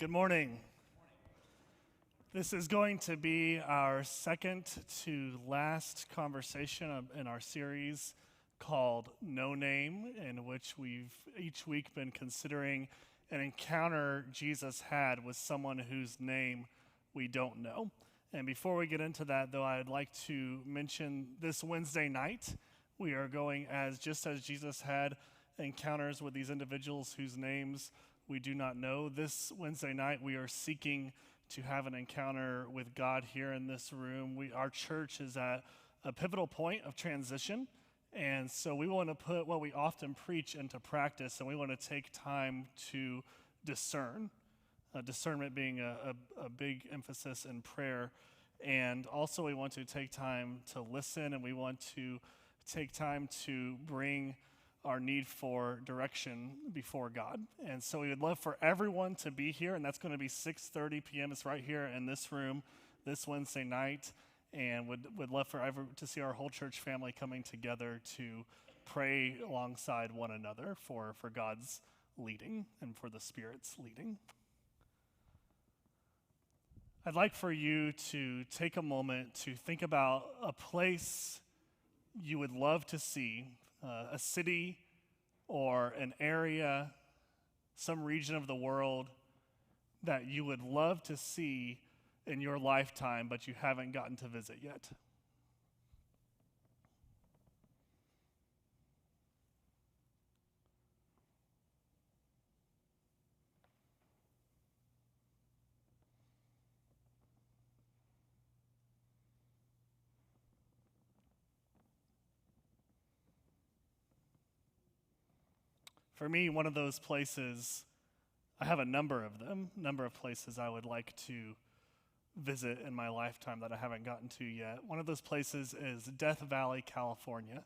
Good morning. This is going to be our second to last conversation in our series called No Name, in which we've each week been considering an encounter Jesus had with someone whose name we don't know. And before we get into that, though, I'd like to mention this Wednesday night, we are going just as Jesus had encounters with these individuals whose names we do not know. This Wednesday night, we are seeking to have an encounter with God here in this room. Our church is at a pivotal point of transition, and so we want to put what we often preach into practice, and we want to take time to discern. Discernment being a big emphasis in prayer, and also we want to take time to listen, and we want to take time to bring our need for direction before God. And so we would love for everyone to be here, and that's going to be 6:30 p.m. It's right here in this room this Wednesday night, and would love to see our whole church family coming together to pray alongside one another for God's leading and for the Spirit's leading. I'd like for you to take a moment to think about a place you would love to see, a city or an area, some region of the world that you would love to see in your lifetime, but you haven't gotten to visit yet. For me, one of those places, I have a number of places I would like to visit in my lifetime that I haven't gotten to yet. One of those places is Death Valley, California,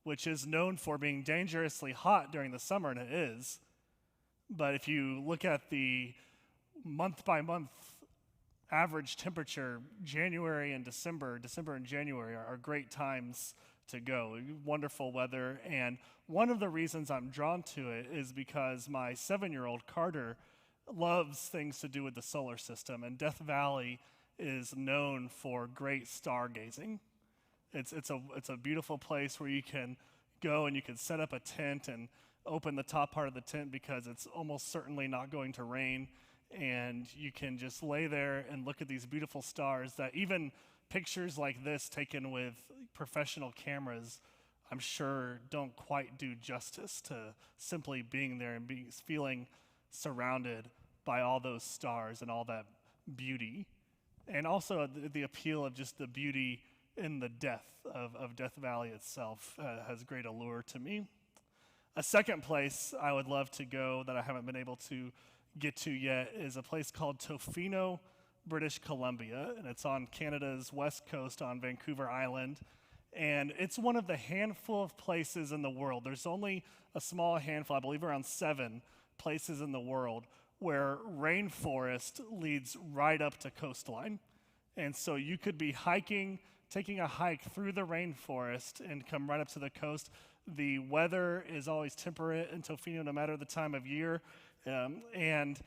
which is known for being dangerously hot during the summer, and it is. But if you look at the month-by-month average temperature, January and December and January are great times to go. Wonderful weather, and one of the reasons I'm drawn to it is because my 7-year-old Carter loves things to do with the solar system, and Death Valley is known for great stargazing. It's a beautiful place where you can go and you can set up a tent and open the top part of the tent because it's almost certainly not going to rain, and you can just lay there and look at these beautiful stars that even pictures like this taken with professional cameras, I'm sure, don't quite do justice to simply being there and feeling surrounded by all those stars and all that beauty. And also the appeal of just the beauty in the death of Death Valley itself has great allure to me. A second place I would love to go that I haven't been able to get to yet is a place called Tofino, British Columbia, and it's on Canada's west coast on Vancouver Island. And it's one of the handful of places in the world. There's only a small handful, I believe around 7 places in the world where rainforest leads right up to coastline. And so you could be taking a hike through the rainforest and come right up to the coast. The weather is always temperate in Tofino no matter the time of year. And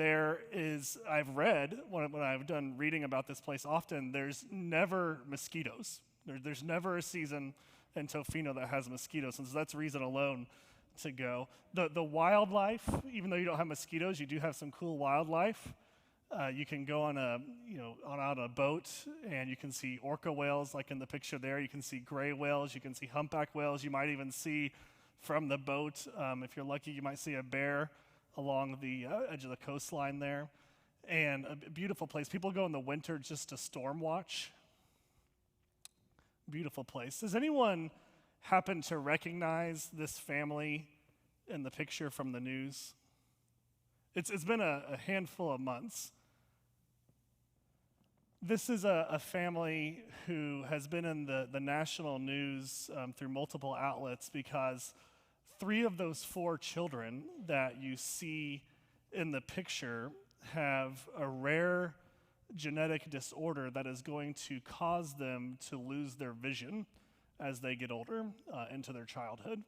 I've read, when I've done reading about this place often, there's never mosquitoes. There's never a season in Tofino that has mosquitoes, and so that's reason alone to go. The wildlife, even though you don't have mosquitoes, you do have some cool wildlife. You can go on a boat, and you can see orca whales like in the picture there. You can see gray whales. You can see humpback whales. You might even see from the boat, if you're lucky, you might see a bear along the edge of the coastline there. And a beautiful place. People go in the winter just to storm watch. Beautiful place. Does anyone happen to recognize this family in the picture from the news? It's been a handful of months. This is a family who has been in the national news through multiple outlets because 3 of those 4 children that you see in the picture have a rare genetic disorder that is going to cause them to lose their vision as they get older into their childhood.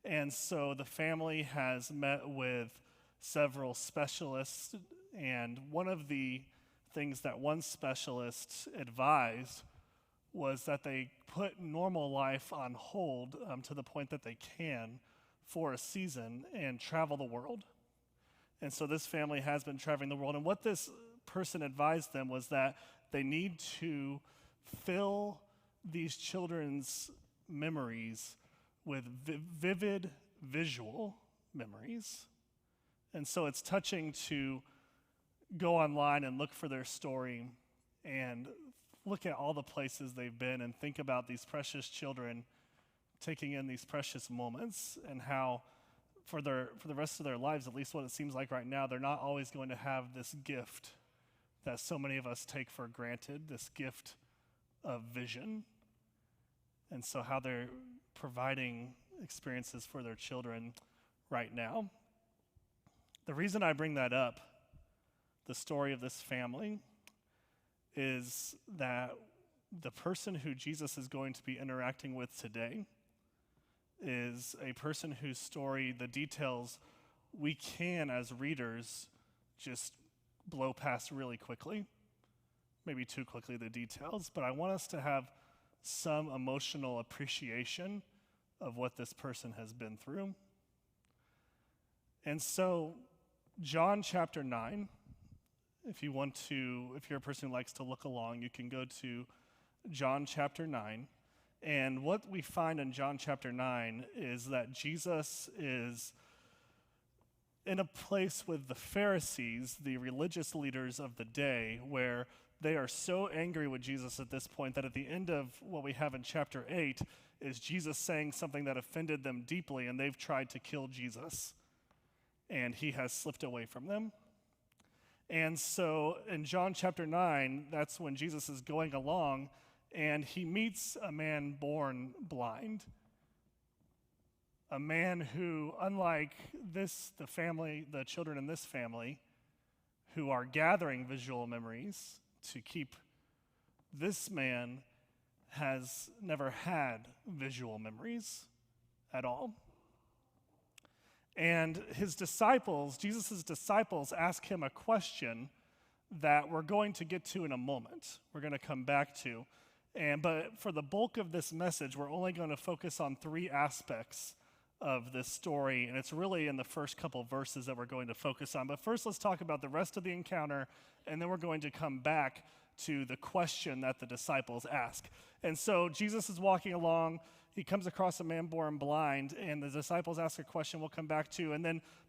And so the family has met with several specialists, and one of the things that one specialist advised was that they put normal life on hold to the point that they can for a season and travel the world. And so this family has been traveling the world. And what this person advised them was that they need to fill these children's memories with vivid visual memories. And so it's touching to go online and look for their story and look at all the places they've been and think about these precious children taking in these precious moments, and how for the rest of their lives, at least what it seems like right now, they're not always going to have this gift that so many of us take for granted, this gift of vision. And so how they're providing experiences for their children right now. The reason I bring that up, the story of this family, is that the person who Jesus is going to be interacting with today is a person whose story, the details, we can, as readers, just blow past really quickly. Maybe too quickly, the details. But I want us to have some emotional appreciation of what this person has been through. And so, John chapter 9, if you're a person who likes to look along, you can go to John chapter 9. And what we find in John chapter 9 is that Jesus is in a place with the Pharisees, the religious leaders of the day, where they are so angry with Jesus at this point that at the end of what we have in chapter 8 is Jesus saying something that offended them deeply, and they've tried to kill Jesus. And he has slipped away from them. And so in John chapter 9, that's when Jesus is going along, and he meets a man born blind. A man who, unlike the children in this family, who are gathering visual memories to keep, this man has never had visual memories at all. And his disciples, Jesus' disciples, ask him a question that we're going to get to in a moment. We're going to come back to. But for the bulk of this message, we're only going to focus on three aspects of this story, and it's really in the first couple verses that we're going to focus on. But first, let's talk about the rest of the encounter, and then we're going to come back to the question that the disciples ask. And so Jesus is walking along. He comes across a man born blind, and the disciples ask a question we'll come back to.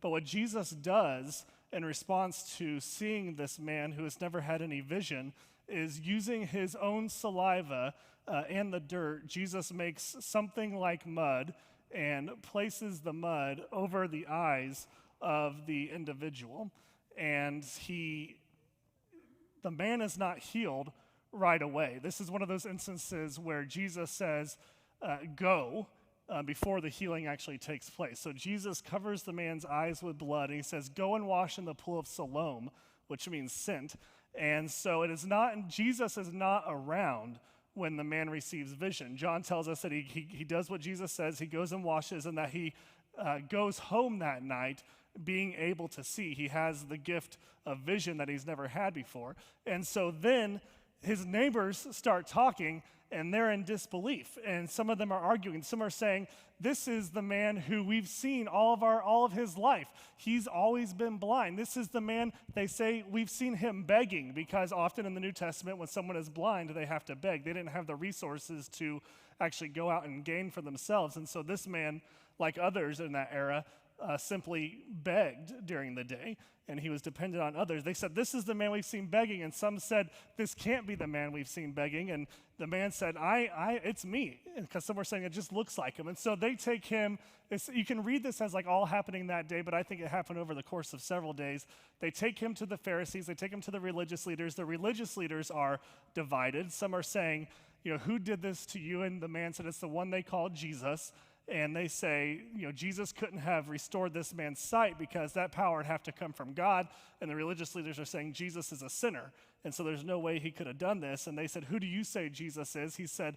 But what Jesus does in response to seeing this man who has never had any vision is using his own saliva and the dirt. Jesus makes something like mud and places the mud over the eyes of the individual. And the man is not healed right away. This is one of those instances where Jesus says, go, before the healing actually takes place. So Jesus covers the man's eyes with blood, and he says, go and wash in the pool of Siloam, which means sent. And so Jesus is not around when the man receives vision. John tells us that he does what Jesus says, he goes and washes, and that he goes home that night being able to see. He has the gift of vision that he's never had before. And so then his neighbors start talking, and they're in disbelief. And some of them are arguing. Some are saying, this is the man who we've seen all of his life. He's always been blind. This is the man, they say, we've seen him begging, because often in the New Testament, when someone is blind, they have to beg. They didn't have the resources to actually go out and gain for themselves. And so this man, like others in that era, simply begged during the day, and he was dependent on others. They said, this is the man we've seen begging, and some said, this can't be the man we've seen begging, and the man said, it's me, because some were saying it just looks like him. And so they take him. You can read this as like all happening that day, but I think it happened over the course of several days. They take him to the Pharisees. They take him to the religious leaders. The religious leaders are divided. Some are saying, who did this to you? And the man said, it's the one they called Jesus. And they say, Jesus couldn't have restored this man's sight because that power would have to come from God. And the religious leaders are saying Jesus is a sinner. And so there's no way he could have done this. And they said, who do you say Jesus is? He said,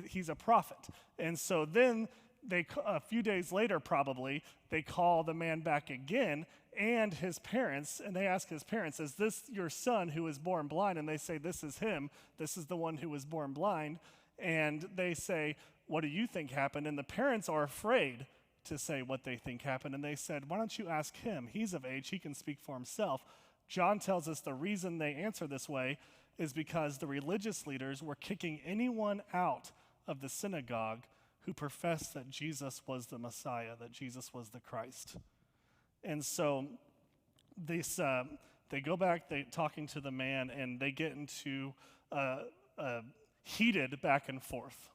he's a prophet. And so then a few days later probably, they call the man back again and his parents, and they ask his parents, is this your son who was born blind? And they say, this is him. This is the one who was born blind. And they say, what do you think happened? And the parents are afraid to say what they think happened. And they said, why don't you ask him? He's of age. He can speak for himself. John tells us the reason they answer this way is because the religious leaders were kicking anyone out of the synagogue who professed that Jesus was the Messiah, that Jesus was the Christ. And so they go back, they talking to the man, and they get into a heated back and forth.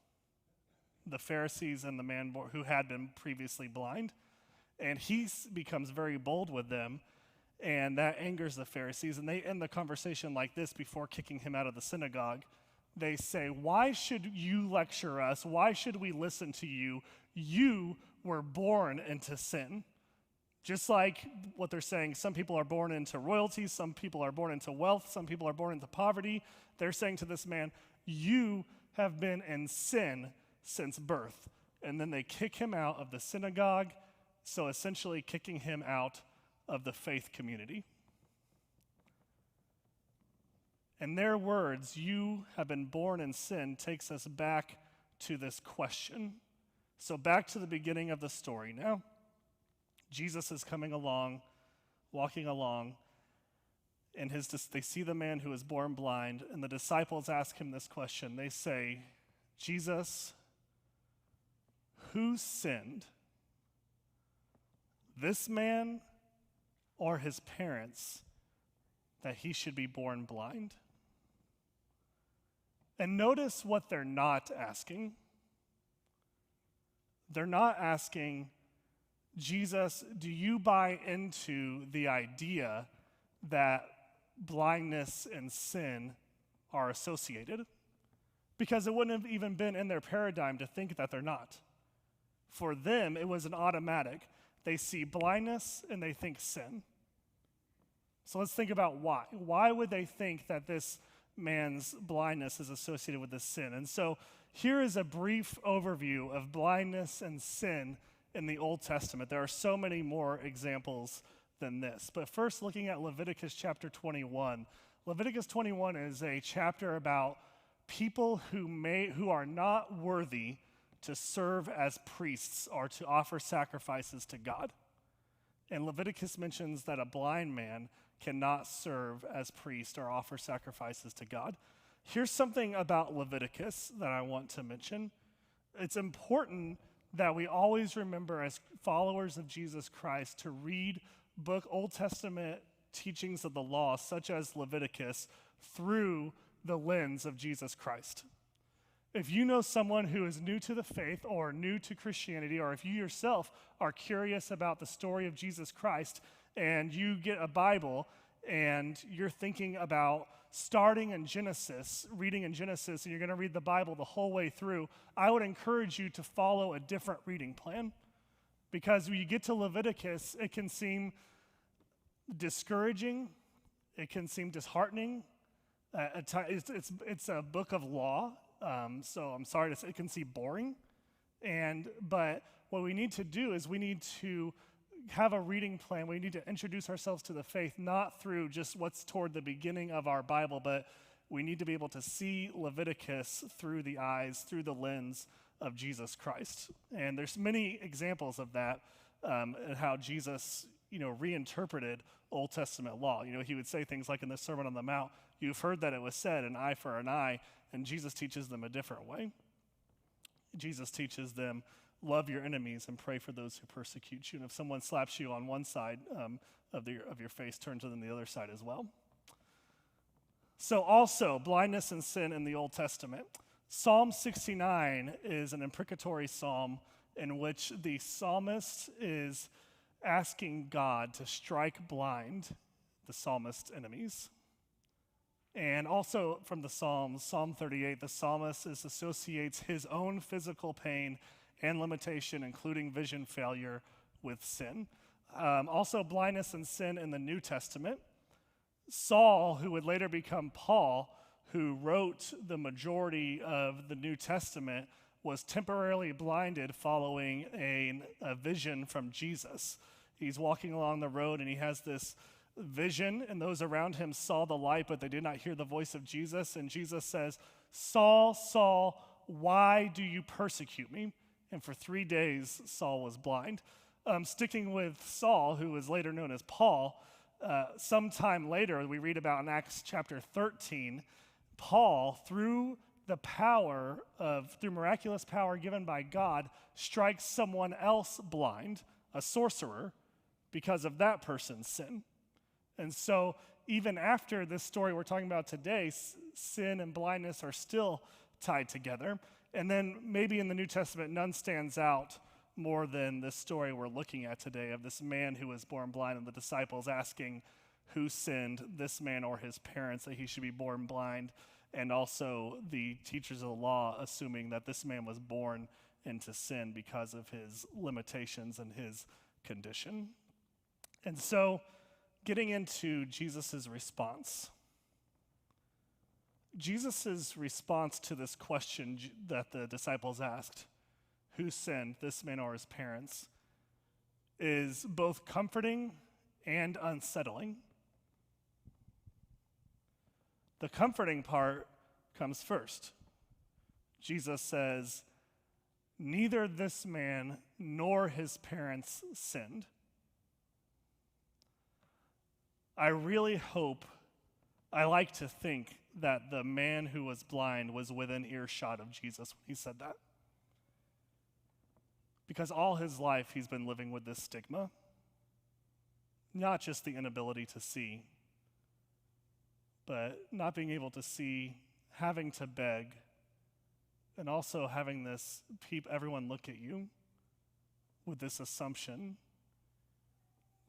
The Pharisees and the man who had been previously blind. And he becomes very bold with them, and that angers the Pharisees. And they end the conversation like this before kicking him out of the synagogue. They say, why should you lecture us? Why should we listen to you? You were born into sin. Just like what they're saying, some people are born into royalty, some people are born into wealth, some people are born into poverty. They're saying to this man, you have been in sin since birth. And then they kick him out of the synagogue, so essentially kicking him out of the faith community. And their words, you have been born in sin, takes us back to this question. So back to the beginning of the story now. Jesus is coming along, walking along, and they see the man who is born blind, and the disciples ask him this question. They say, Jesus, who sinned, this man or his parents, that he should be born blind? And notice what they're not asking. They're not asking, Jesus, do you buy into the idea that blindness and sin are associated? Because it wouldn't have even been in their paradigm to think that they're not. For them, it was an automatic. They see blindness and they think sin. So let's think about why. Why would they think that this man's blindness is associated with this sin? And so here is a brief overview of blindness and sin in the Old Testament. There are so many more examples than this. But first, looking at Leviticus chapter 21. Leviticus 21 is a chapter about people who are not worthy to serve as priests or to offer sacrifices to God. And Leviticus mentions that a blind man cannot serve as priest or offer sacrifices to God. Here's something about Leviticus that I want to mention. It's important that we always remember as followers of Jesus Christ to read Old Testament teachings of the law, such as Leviticus, through the lens of Jesus Christ. If you know someone who is new to the faith or new to Christianity, or if you yourself are curious about the story of Jesus Christ and you get a Bible and you're thinking about starting in Genesis, reading in Genesis, and you're going to read the Bible the whole way through, I would encourage you to follow a different reading plan. Because when you get to Leviticus, it can seem discouraging, it can seem disheartening. It's a book of law, so I'm sorry to say it can seem boring. But what we need to do is we need to have a reading plan. We need to introduce ourselves to the faith, not through just what's toward the beginning of our Bible, but we need to be able to see Leviticus through the eyes, through the lens of Jesus Christ. And there's many examples of that, and how Jesus, reinterpreted Old Testament law. He would say things like in the Sermon on the Mount, you've heard that it was said, an eye for an eye, and Jesus teaches them a different way. Jesus teaches them, love your enemies and pray for those who persecute you. And if someone slaps you on one side of your face, turn to them the other side as well. So also, blindness and sin in the Old Testament. Psalm 69 is an imprecatory psalm in which the psalmist is asking God to strike blind the psalmist's enemies. And also from the Psalms, Psalm 38, the psalmist associates his own physical pain and limitation, including vision failure, with sin. Also, blindness and sin in the New Testament. Saul, who would later become Paul, who wrote the majority of the New Testament, was temporarily blinded following a vision from Jesus. He's walking along the road and he has this vision, and those around him saw the light, but they did not hear the voice of Jesus. And Jesus says, "Saul, Saul, why do you persecute me?" And for 3 days, Saul was blind. Sticking with Saul, who was later known as Paul, sometime later, we read about in Acts chapter 13, Paul, through miraculous power given by God, strikes someone else blind, a sorcerer, because of that person's sin. And so even after this story we're talking about today, sin and blindness are still tied together. And then maybe in the New Testament, none stands out more than this story we're looking at today of this man who was born blind and the disciples asking who sinned, this man or his parents, that he should be born blind, and also the teachers of the law assuming that this man was born into sin because of his limitations and his condition. And so, getting into Jesus' response. Jesus' response to this question that the disciples asked, who sinned, this man or his parents, is both comforting and unsettling. The comforting part comes first. Jesus says, neither this man nor his parents sinned. I like to think that the man who was blind was within earshot of Jesus when he said that. Because all his life he's been living with this stigma, not just the inability to see, but not being able to see, having to beg, and also having everyone look at you with this assumption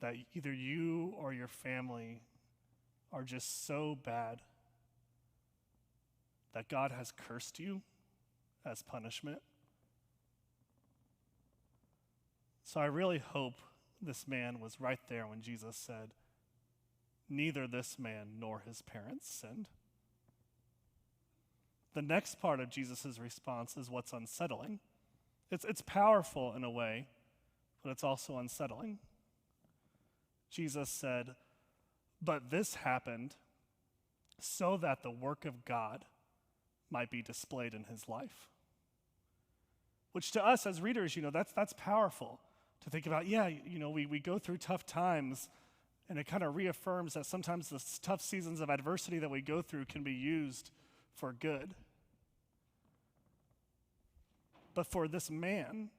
that either you or your family are just so bad that God has cursed you as punishment. So I really hope this man was right there when Jesus said, neither this man nor his parents sinned. The next part of Jesus' response is what's unsettling. It's powerful in a way, but it's also unsettling. Jesus said, but this happened so that the work of God might be displayed in his life. Which to us as readers, that's powerful to think about. We go through tough times, and it kind of reaffirms that sometimes the tough seasons of adversity that we go through can be used for good. But for this man,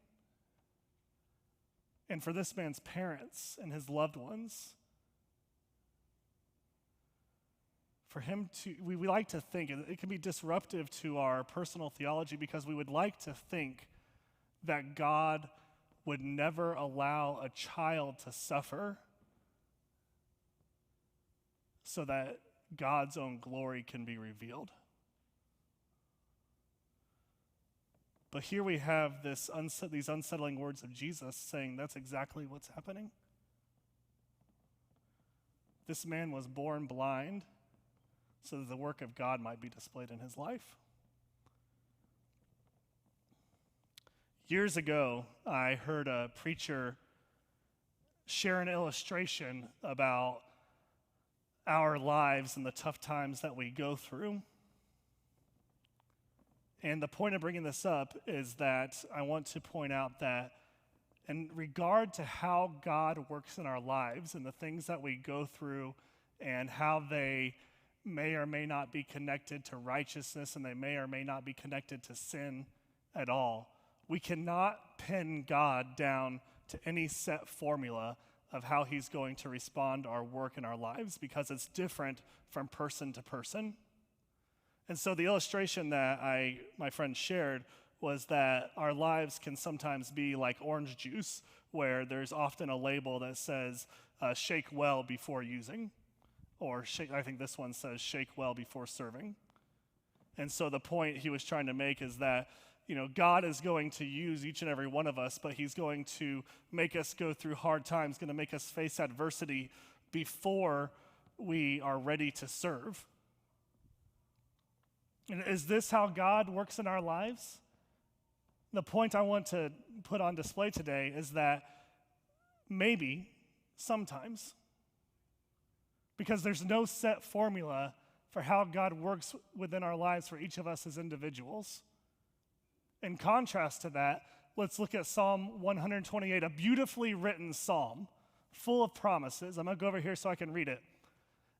and for this man's parents and his loved ones, for him we like to think, and it can be disruptive to our personal theology because we would like to think that God would never allow a child to suffer so that God's own glory can be revealed. But here we have these unsettling words of Jesus saying that's exactly what's happening. This man was born blind so that the work of God might be displayed in his life. Years ago, I heard a preacher share an illustration about our lives and the tough times that we go through. And the point of bringing this up is that I want to point out that in regard to how God works in our lives and the things that we go through and how they may or may not be connected to righteousness and they may or may not be connected to sin at all, we cannot pin God down to any set formula of how he's going to respond to our work in our lives because it's different from person to person. And so the illustration that my friend shared was that our lives can sometimes be like orange juice, where there's often a label that says, shake well before using, or I think this one says, shake well before serving. And so the point he was trying to make is that, God is going to use each and every one of us, but he's going to make us go through hard times, going to make us face adversity before we are ready to serve. And is this how God works in our lives? The point I want to put on display today is that maybe, sometimes, because there's no set formula for how God works within our lives for each of us as individuals. In contrast to that, let's look at Psalm 128, a beautifully written psalm full of promises. I'm going to go over here so I can read it.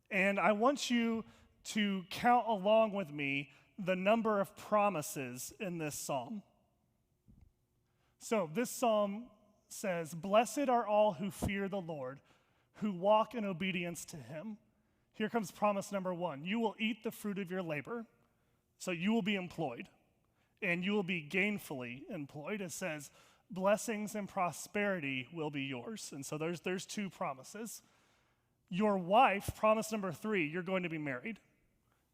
And I want you to count along with me the number of promises in this psalm. So this psalm says, "Blessed are all who fear the Lord, who walk in obedience to him." Here comes promise number 1. You will eat the fruit of your labor, so you will be employed, and you will be gainfully employed. It says, blessings and prosperity will be yours. And so there's 2 promises. Your wife, promise number 3, you're going to be married.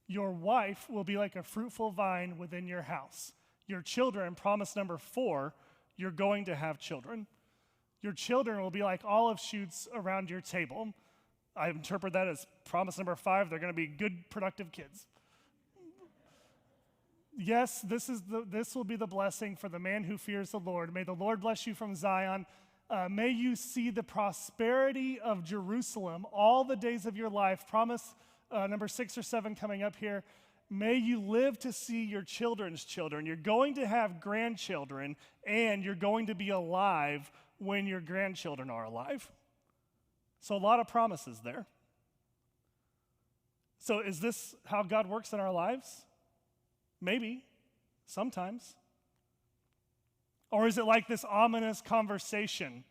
Your wife will be like a fruitful vine within your house. Your children, promise number 4, you're going to have children. Your children will be like olive shoots around your table. I interpret that as promise number 5, they're going to be good, productive kids. Yes, this will be the blessing for the man who fears the Lord. May the Lord bless you from Zion. May you see the prosperity of Jerusalem all the days of your life. Promise number 6 or 7 coming up here. May you live to see your children's children. You're going to have grandchildren, and you're going to be alive when your grandchildren are alive. So a lot of promises there. So is this how God works in our lives? Maybe, sometimes. Or is it like this ominous conversation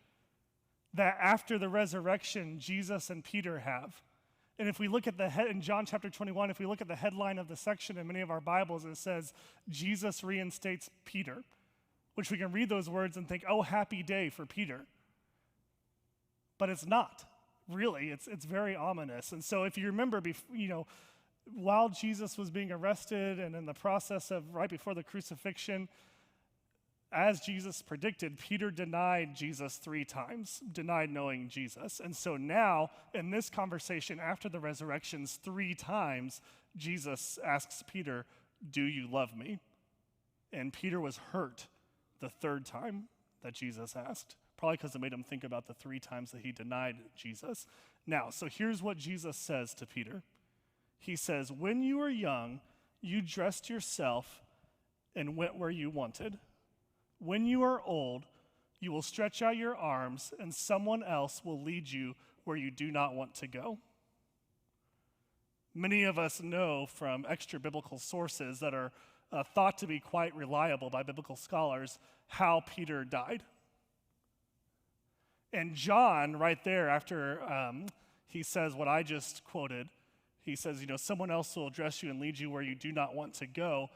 that after the resurrection, Jesus and Peter have? And if we look at in John chapter 21, if we look at the headline of the section in many of our Bibles, it says, Jesus reinstates Peter, which we can read those words and think, oh, happy day for Peter. But it's not, really. It's very ominous. And so if you remember, while Jesus was being arrested and in the process of right before the crucifixion, as Jesus predicted, Peter denied Jesus 3 times, denied knowing Jesus. And so now, in this conversation after the resurrections, 3 times, Jesus asks Peter, do you love me? And Peter was hurt the 3rd time that Jesus asked, probably because it made him think about the 3 times that he denied Jesus. Now, so here's what Jesus says to Peter. He says, when you were young, you dressed yourself and went where you wanted. When you are old, you will stretch out your arms, and someone else will lead you where you do not want to go. Many of us know from extra biblical sources that are thought to be quite reliable by biblical scholars how Peter died. And John, right there, after he says what I just quoted, he says, someone else will address you and lead you where you do not want to go.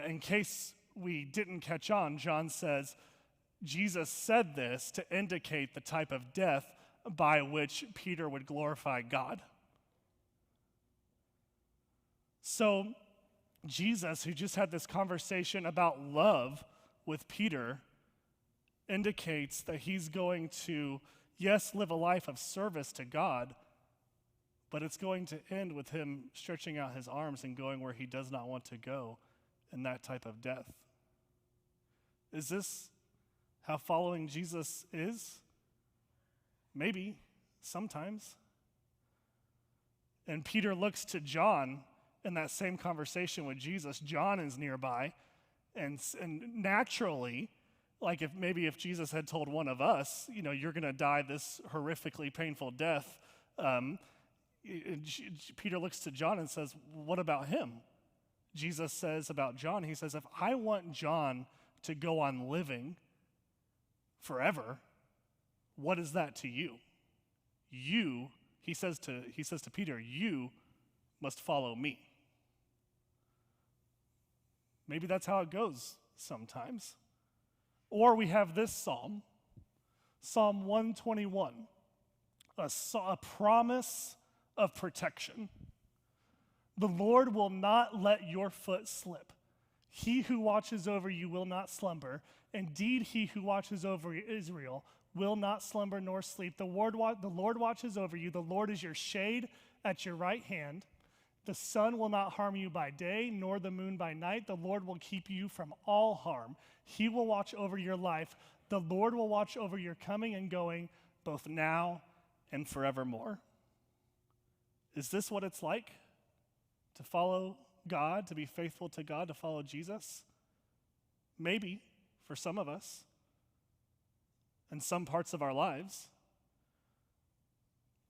In case we didn't catch on, John says, Jesus said this to indicate the type of death by which Peter would glorify God. So Jesus, who just had this conversation about love with Peter, indicates that he's going to, yes, live a life of service to God, but it's going to end with him stretching out his arms and going where he does not want to go in that type of death. Is this how following Jesus is? Maybe, sometimes. And Peter looks to John in that same conversation with Jesus. John is nearby, and naturally, like if Jesus had told one of us, you're going to die this horrifically painful death, Peter looks to John and says, what about him? Jesus says about John, he says, if I want John to go on living forever, what is that to you? He says to Peter, you must follow me. Maybe that's how it goes sometimes. Or we have this psalm, Psalm 121, a promise of protection. The Lord will not let your foot slip. He who watches over you will not slumber. Indeed, he who watches over Israel will not slumber nor sleep. The Lord watches over you. The Lord is your shade at your right hand. The sun will not harm you by day, nor the moon by night. The Lord will keep you from all harm. He will watch over your life. The Lord will watch over your coming and going, both now and forevermore. Is this what it's like to follow God, to be faithful to God, to follow Jesus? Maybe for some of us in some parts of our lives.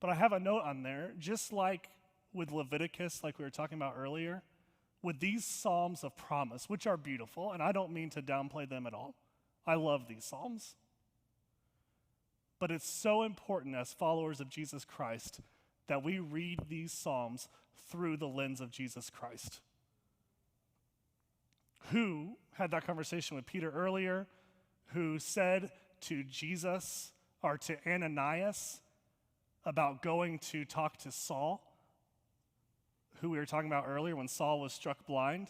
But I have a note on there, just like with Leviticus, like we were talking about earlier, with these Psalms of promise, which are beautiful, and I don't mean to downplay them at all. I love these Psalms. But it's so important as followers of Jesus Christ that we read these Psalms through the lens of Jesus Christ, who had that conversation with Peter earlier, who said to Jesus, or to Ananias, about going to talk to Saul, who we were talking about earlier when Saul was struck blind.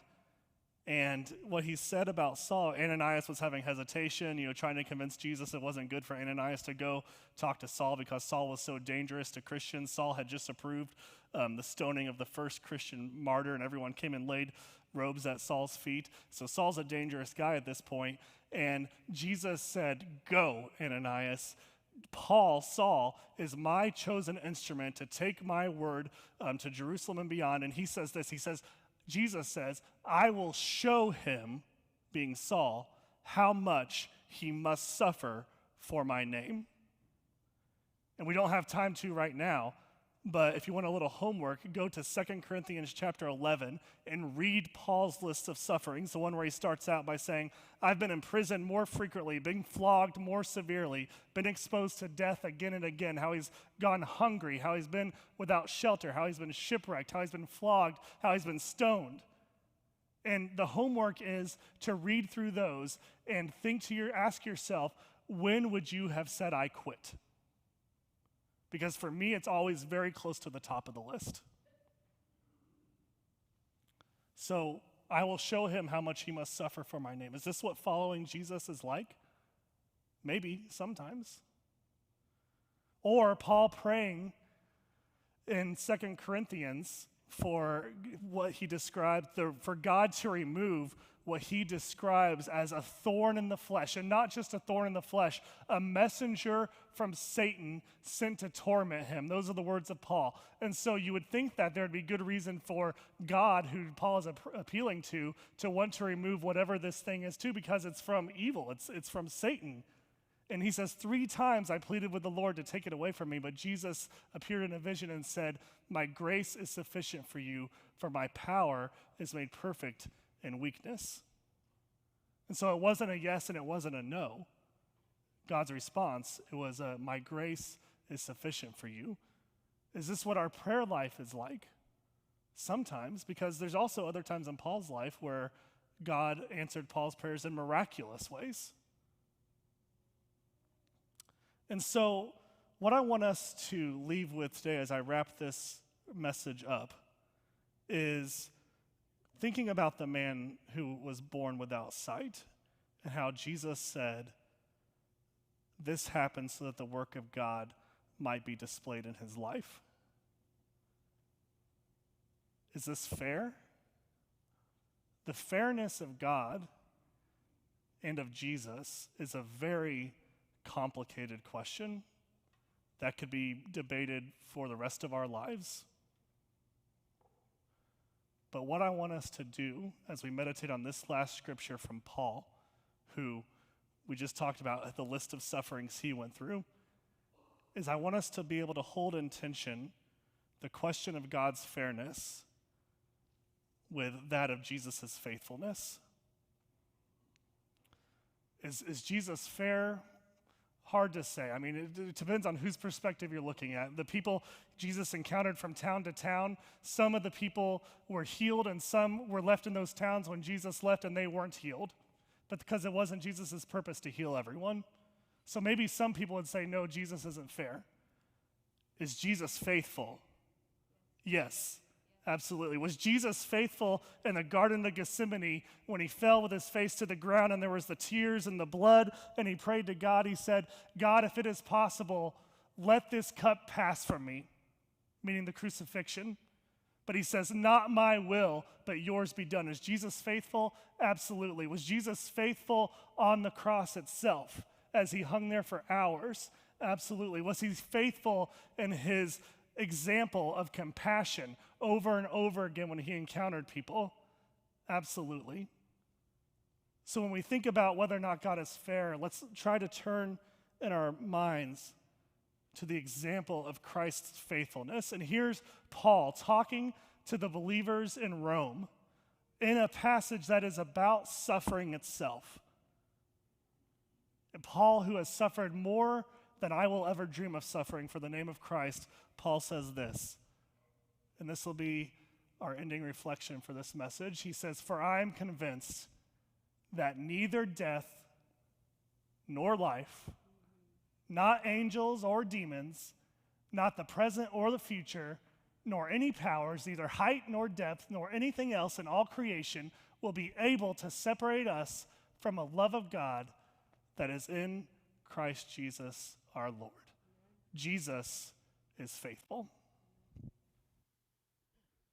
And what he said about Saul, Ananias was having hesitation, trying to convince Jesus it wasn't good for Ananias to go talk to Saul because Saul was so dangerous to Christians. Saul had just approved the stoning of the first Christian martyr, and everyone came and laid robes at Saul's feet. So Saul's a dangerous guy at this point. And Jesus said, "Go, Ananias. Saul, is my chosen instrument to take my word to Jerusalem and beyond." And he says this, Jesus says, "I will show him," being Saul, "how much he must suffer for my name." And we don't have time to right now, but if you want a little homework, go to 2 Corinthians chapter 11 and read Paul's list of sufferings, the one where he starts out by saying, "I've been in prison more frequently, been flogged more severely, been exposed to death again and again," how he's gone hungry, how he's been without shelter, how he's been shipwrecked, how he's been flogged, how he's been stoned. And the homework is to read through those and ask yourself, when would you have said, "I quit"? Because for me, it's always very close to the top of the list. So I will show him how much he must suffer for my name. Is this what following Jesus is like? Maybe, sometimes. Or Paul praying in 2 Corinthians for what he described, for God to remove what he describes as a thorn in the flesh, and not just a thorn in the flesh, a messenger from Satan sent to torment him. Those are the words of Paul. And so you would think that there would be good reason for God, who Paul is appealing to want to remove whatever this thing is too, because it's from evil, it's from Satan. And he says, 3 times I pleaded with the Lord to take it away from me, but Jesus appeared in a vision and said, "My grace is sufficient for you, for my power is made perfect in weakness." And so it wasn't a yes and it wasn't a no. God's response, it was my grace is sufficient for you. Is this what our prayer life is like? Sometimes, because there's also other times in Paul's life where God answered Paul's prayers in miraculous ways. And so what I want us to leave with today as I wrap this message up is thinking about the man who was born without sight and how Jesus said, this happened so that the work of God might be displayed in his life. Is this fair? The fairness of God and of Jesus is a very complicated question that could be debated for the rest of our lives. But what I want us to do as we meditate on this last scripture from Paul, who we just talked about the list of sufferings he went through, is I want us to be able to hold in tension the question of God's fairness with that of Jesus' faithfulness. Is Jesus fair? Hard to say. I mean, it depends on whose perspective you're looking at. The people Jesus encountered from town to town, some of the people were healed and some were left in those towns when Jesus left and they weren't healed. But because it wasn't Jesus' purpose to heal everyone. So maybe some people would say, no, Jesus isn't fair. Is Jesus faithful? Yes, absolutely. Was Jesus faithful in the Garden of Gethsemane when he fell with his face to the ground and there was the tears and the blood and he prayed to God? He said, God, if it is possible, let this cup pass from me, meaning the crucifixion. But he says, not my will, but yours be done. Is Jesus faithful? Absolutely. Was Jesus faithful on the cross itself as he hung there for hours? Absolutely. Was he faithful in his example of compassion over and over again when he encountered people? Absolutely. So when we think about whether or not God is fair, let's try to turn in our minds to the example of Christ's faithfulness. And here's Paul talking to the believers in Rome in a passage that is about suffering itself. And Paul, who has suffered more than I will ever dream of suffering for the name of Christ, Paul says this, and this will be our ending reflection for this message. He says, "For I am convinced that neither death nor life, not angels or demons, not the present or the future, nor any powers, neither height nor depth, nor anything else in all creation will be able to separate us from a love of God that is in Christ Jesus our Lord." Jesus is faithful.